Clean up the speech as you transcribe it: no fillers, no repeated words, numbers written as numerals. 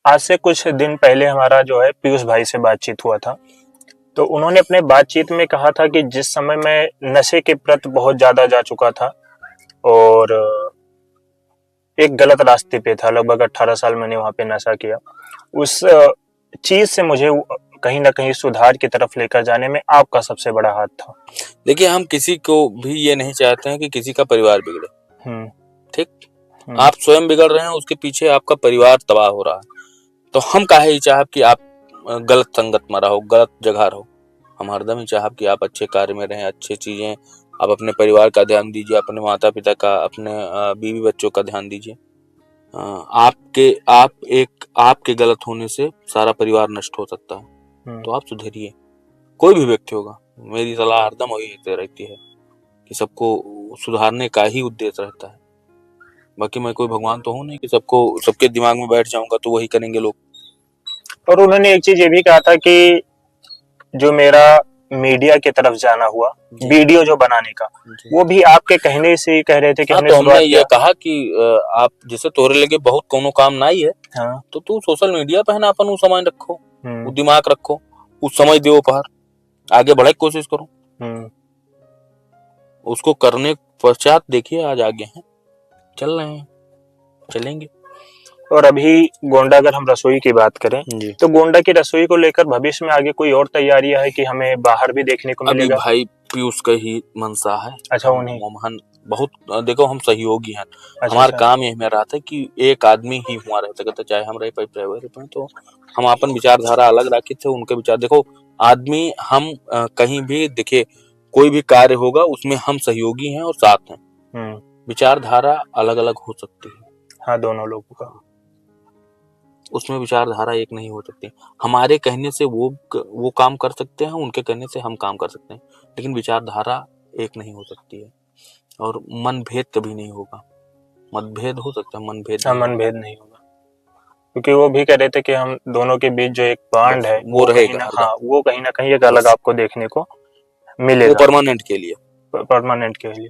आज से कुछ दिन पहले हमारा जो है पीयूष भाई से बातचीत हुआ था। तो उन्होंने अपने बातचीत में कहा था कि जिस समय मैं नशे के प्रति बहुत ज़्यादा जा चुका था और एक गलत रास्ते पे था, लगभग 18 साल मैंने वहाँ पे नशा किया। उस चीज़ से मुझे कहीं न कहीं सुधार की तरफ लेकर जाने में आपका सबसे बड़ा हाथ था। देखिए, हम किसी को भी ये नहीं चाहते हैं कि किसी का परिवार बिगड़े। ठीक? आप स्वयं बिगड़ रहे हैं, उसके पीछे आपका परिवार तबाह हो रहा है। तो हम काहे ही चाहब कि आप गलत संगत में रहो, गलत जगह रहो। हम हरदम ही चाहब कि आप अच्छे कार्य में रहें, अच्छी चीजें, आप अपने परिवार का ध्यान दीजिए, अपने माता पिता का, अपने बीवी बच्चों का ध्यान दीजिए। आपके गलत होने से सारा परिवार नष्ट हो सकता है। तो आप सुधरिए। कोई भी व्यक्ति होगा, मेरी सलाह हरदम वही रहती है कि सबको सुधारने का ही उद्देश्य रहता है। बाकी मैं कोई भगवान तो हूँ नहीं कि सबके दिमाग में बैठ जाऊंगा तो वही करेंगे लोग। और उन्होंने एक चीज ये भी कहा था कि जो मेरा मीडिया की तरफ जाना हुआ, वीडियो जो बनाने का, वो भी आपके कहने से ही कह रहे थे कि हमने ये कहा कि आप जैसे तोरे लगे बहुत कोनो काम नहीं है, तो तू सोशल मीडिया पे है ना अपन समय रखो, दिमाग रखो, उस समय दो पहर आगे बढ़े कोशिश करो। उसको करने पश्चात देखिए आज आगे हैं, चल रहे हैं, चलेंगे। और अभी गोंडा अगर हम रसोई की बात करें तो गोंडा की रसोई को लेकर भविष्य में आगे कोई और तैयारियां है कि हमें बाहर भी देखने को मिलेगा? अभी भाई पीयूष का ही मनसा है। अच्छा, उन्हीं मोहन बहुत देखो हम सहयोगी हैं। हमारा काम यही में रहा था कि एक आदमी ही हुआ रहता कहता चाहे हम रहे प्राइवेट रहे, तो हम अपन विचारधारा अलग रखे थे, उनके विचार देखो आदमी हम कहीं भी देखिए कोई भी कार्य होगा उसमें हम सहयोगी हैं और साथ हैं। विचारधारा अलग अलग हो सकती है, हाँ, दोनों लोगों का, उसमें विचारधारा एक नहीं हो सकती। हमारे कहने से वो काम कर सकते हैं, उनके कहने से हम काम कर सकते हैं, लेकिन विचारधारा एक नहीं हो सकती है। और मनभेद कभी नहीं होगा। मतभेद हो सकता है, मनभेद नहीं होगा, क्योंकि वो भी कह रहे थे कि हम दोनों के बीच जो एक बॉन्ड है वो रहेगा। वो कहीं ना कहीं एक अलग आपको देखने को मिलेगा, वो परमानेंट के लिए।